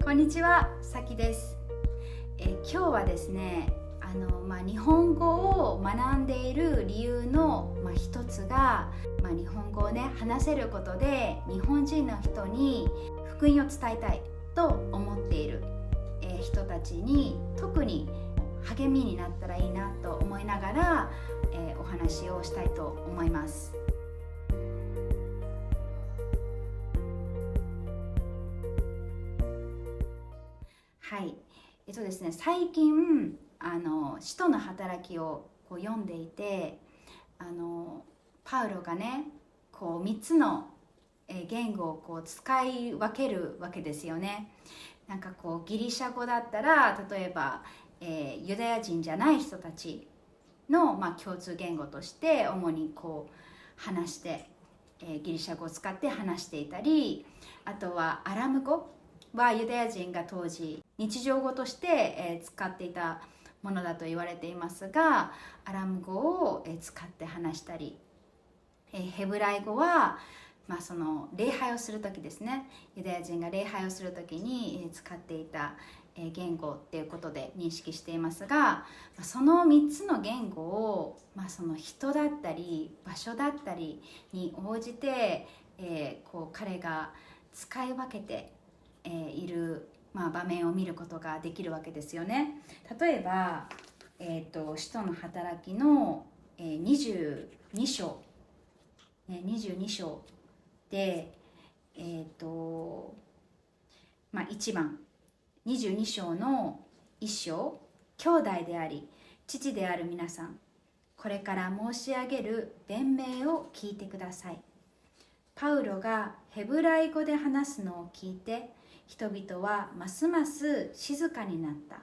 こんにちは、さきです。今日はですね、日本語を学んでいる理由の、一つが、日本語をね話せることで日本人の人に福音を伝えたいと思っている、人たちに特に励みになったらいいなと思いながら、お話をしたいと思います。はい、ですね、最近使徒の働きを読んでいて、パウロがね3つの言語を使い分けるわけですよね。なんかギリシャ語だったら例えば、ユダヤ人じゃない人たちの、共通言語として主に話して、ギリシャ語を使って話していたり、あとはアラム語はユダヤ人が当時日常語として、使っていたものだと言われていますが、アラム語を、使って話したり、ヘブライ語は、その礼拝をする時ですね、ユダヤ人が礼拝をする時に使っていた言語っていうことで認識していますが、その3つの言語を、その人だったり場所だったりに応じて、彼が使い分けている、場面を見ることができるわけですよね。例えば、使徒の働きの22章、22章で、1番22章の1章、兄弟であり父である皆さん、これから申し上げる弁明を聞いてください。パウロがヘブライ語で話すのを聞いて、人々はますます静かになった。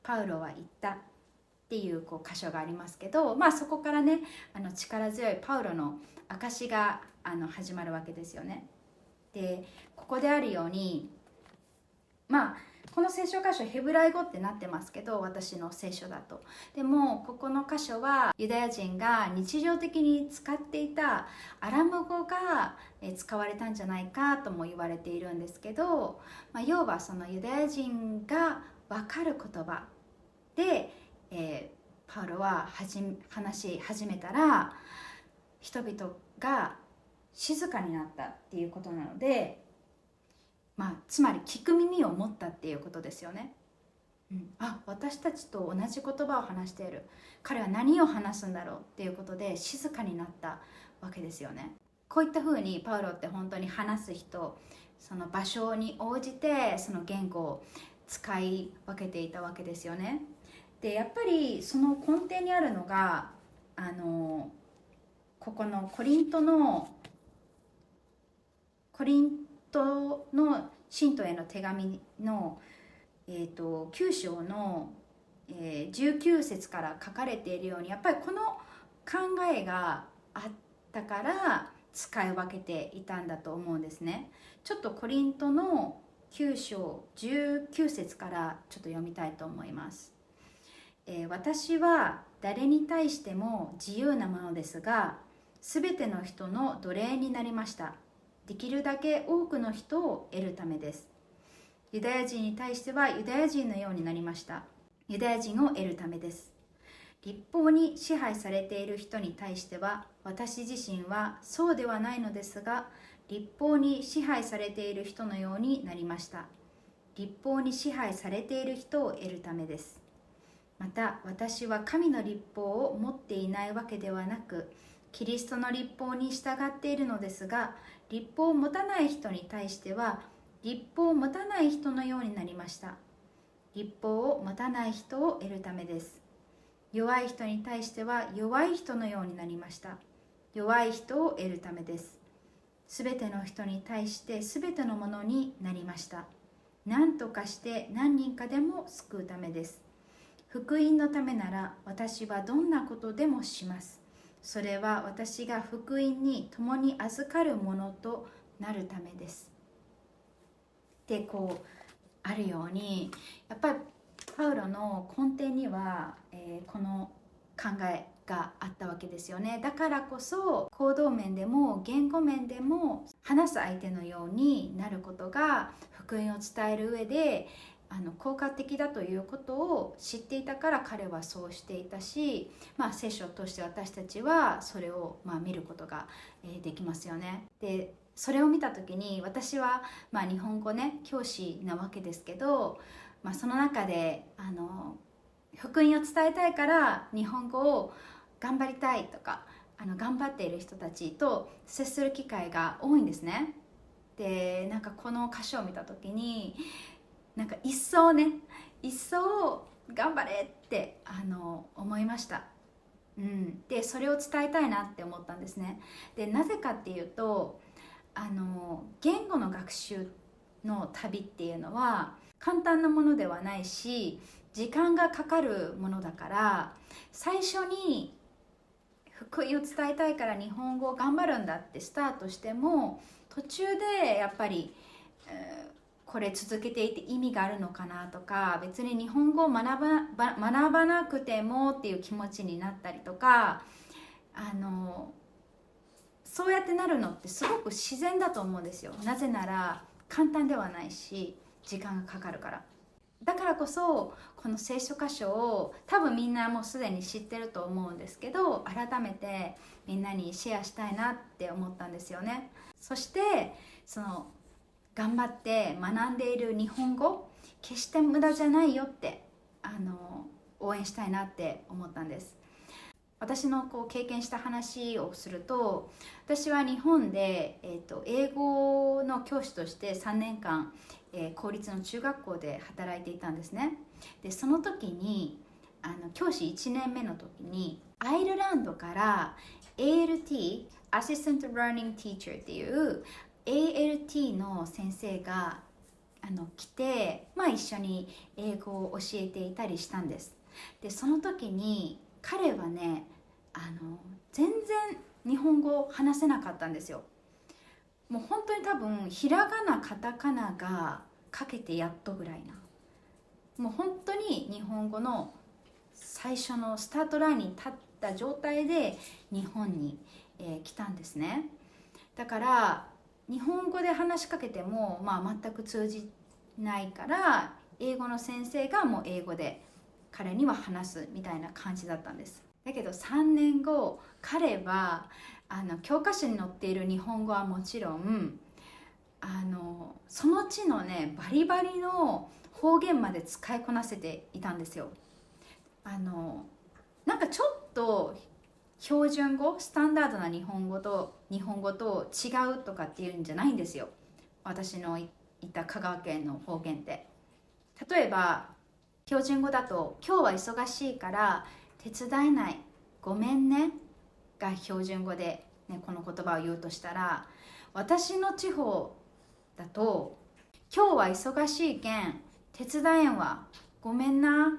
パウロは言ったっていう箇所がありますけど、そこからね力強いパウロの証が始まるわけですよね。で、ここであるように、この聖書箇所ヘブライ語ってなってますけど、私の聖書だと。でもここの箇所はユダヤ人が日常的に使っていたアラム語が使われたんじゃないかとも言われているんですけど、要はそのユダヤ人が分かる言葉で、パウロは話し始めたら人々が静かになったっていうことなので、つまり聞く耳を持ったっていうことですよね。私たちと同じ言葉を話している、彼は何を話すんだろうっていうことで静かになったわけですよね。こういったふうにパウロって本当に話す人、その場所に応じてその言語を使い分けていたわけですよね。で、やっぱりその根底にあるのがここのコリントの信徒への手紙の、9章の、19節から書かれているように、やっぱりこの考えがあったから使い分けていたんだと思うんですね。ちょっとコリントの9章19節からちょっと読みたいと思います。私は誰に対しても自由なものですが、すべての人の奴隷になりました。できるだけ多くの人を得るためです。ユダヤ人に対してはユダヤ人のようになりました。ユダヤ人を得るためです。立法に支配されている人に対しては、私自身はそうではないのですが、立法に支配されている人のようになりました。立法に支配されている人を得るためです。また、私は神の立法を持っていないわけではなく、キリストの立法に従っているのですが、立法を持たない人に対しては立法を持たない人のようになりました。立法を持たない人を得るためです。弱い人に対しては弱い人のようになりました。弱い人を得るためです。すべての人に対してすべてのものになりました。何とかして何人かでも救うためです。福音のためなら私はどんなことでもします。それは私が福音に共に預かるものとなるためです。で、あるように、やっぱりパウロの根底には、この考えがあったわけですよね。だからこそ行動面でも言語面でも話す相手のようになることが福音を伝える上で効果的だということを知っていたから彼はそうしていたし、聖書を通して私たちはそれを見ることができますよね。でそれを見た時に私は日本語ね教師なわけですけど、その中で福音を伝えたいから日本語を頑張りたいとか頑張っている人たちと接する機会が多いんですね。でこの歌詞を見た時に一層頑張れって思いました。でそれを伝えたいなって思ったんですね。でなぜかっていうと言語の学習の旅っていうのは簡単なものではないし時間がかかるものだから、最初に福音を伝えたいから日本語を頑張るんだってスタートしても途中でやっぱり、これ続けていて意味があるのかなとか、別に日本語を学ばなくてもっていう気持ちになったりとか、そうやってなるのってすごく自然だと思うんですよ。なぜなら簡単ではないし時間がかかるから。だからこそこの聖書箇所を多分みんなもうすでに知ってると思うんですけど、改めてみんなにシェアしたいなって思ったんですよね。そしてその頑張って学んでいる日本語決して無駄じゃないよって応援したいなって思ったんです。私の経験した話をすると、私は日本で、英語の教師として3年間、公立の中学校で働いていたんですね。でその時に教師1年目の時にアイルランドから ALT Assistant Learning Teacher っていう ALT の先生が来て、一緒に英語を教えていたりしたんです。でその時に彼はね全然日本語を話せなかったんですよ。もう本当に多分ひらがなカタカナが書けてやっとぐらいな、もう本当に日本語の最初のスタートラインに立った状態で日本に、来たんですね。だから日本語で話しかけても、全く通じないから英語の先生がもう英語で彼には話すみたいな感じだったんです。だけど3年後彼は教科書に載っている日本語はもちろんその地のねバリバリの方言まで使いこなせていたんですよ。ちょっと標準語スタンダードな日本語と違うとかっていうんじゃないんですよ。私のいた香川県の方言って、例えば標準語だと今日は忙しいから手伝えないごめんねが標準語で、この言葉を言うとしたら、私の地方だと今日は忙しいけん手伝えんわごめんな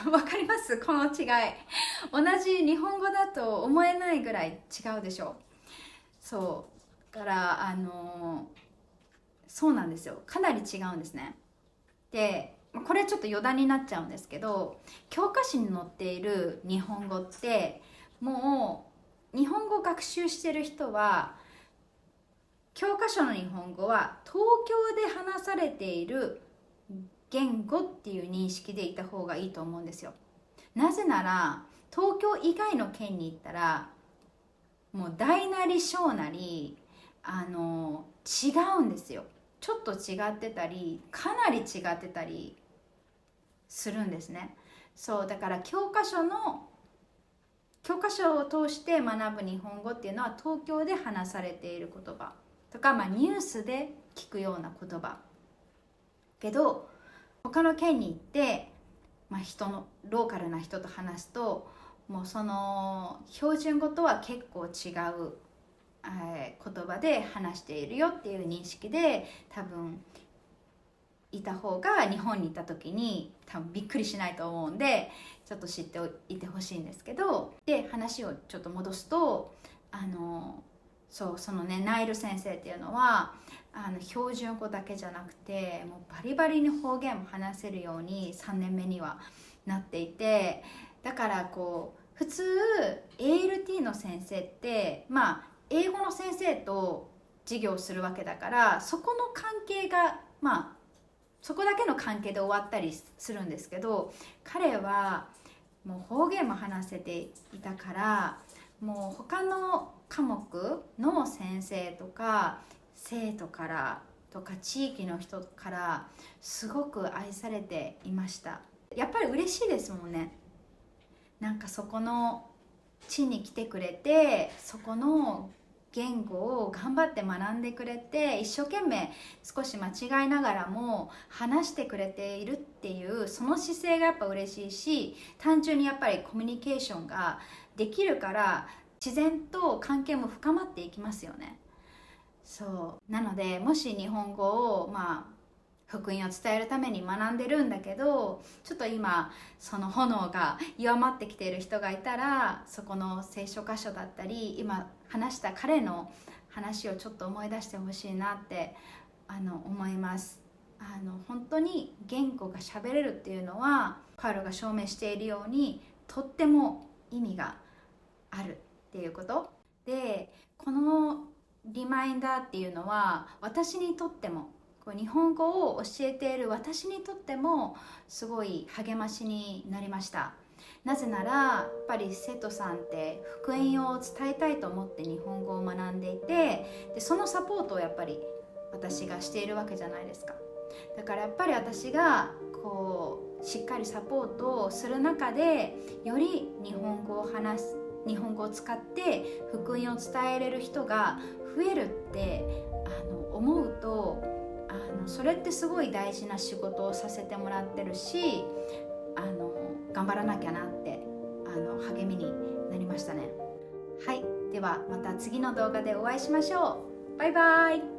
わかりますこの違い。同じ日本語だと思えないぐらい違うでしょ。そうだからそうなんですよ、かなり違うんですね。でこれちょっと余談になっちゃうんですけど、教科書に載っている日本語ってもう日本語学習してる人は教科書の日本語は東京で話されている言語っていう認識でいた方がいいと思うんですよ。なぜなら東京以外の県に行ったらもう大なり小なり違うんですよ。ちょっと違ってたりかなり違ってたりするんですね。そうだから教科書を通して学ぶ日本語っていうのは東京で話されている言葉とか、ニュースで聞くような言葉けど、他の県に行って、ローカルな人と話すともうその標準語とは結構違う言葉で話しているよっていう認識で多分いた方が日本に行った時に多分びっくりしないと思うんで、ちょっと知っていてほしいんですけど、で話をちょっと戻すとそのねナイル先生っていうのは標準語だけじゃなくてもうバリバリに方言も話せるように3年目にはなっていて、だから普通 ALT の先生ってまあ英語の先生と授業するわけだから、そこの関係がまあそこだけの関係で終わったりするんですけど、彼はもう方言も話せていたから、もう他の科目の先生とか生徒からとか地域の人からすごく愛されていました。やっぱり嬉しいですもんね。なんかそこの地に来てくれて、そこの言語を頑張って学んでくれて、一生懸命少し間違いながらも話してくれているっていうその姿勢がやっぱ嬉しいし、単純にやっぱりコミュニケーションができるから自然と関係も深まっていきますよね。そうなので、もし日本語を福音を伝えるために学んでるんだけど、ちょっと今その炎が弱まってきている人がいたら、そこの聖書箇所だったり今話した彼の話をちょっと思い出してほしいなって思います。本当に言語が喋れるっていうのはパウロが証明しているようにとっても意味があるっていうことで、このリマインダーっていうのは私にとっても、日本語を教えている私にとってもすごい励ましになりました。なぜならやっぱり生徒さんって福音を伝えたいと思って日本語を学んでいて、でそのサポートをやっぱり私がしているわけじゃないですか。だからやっぱり私がしっかりサポートをする中で、より日本語を使って福音を伝えれる人が増えるって思うと、それってすごい大事な仕事をさせてもらってるし、頑張らなきゃなって励みになりましたね。はい、ではまた次の動画でお会いしましょう。バイバイ。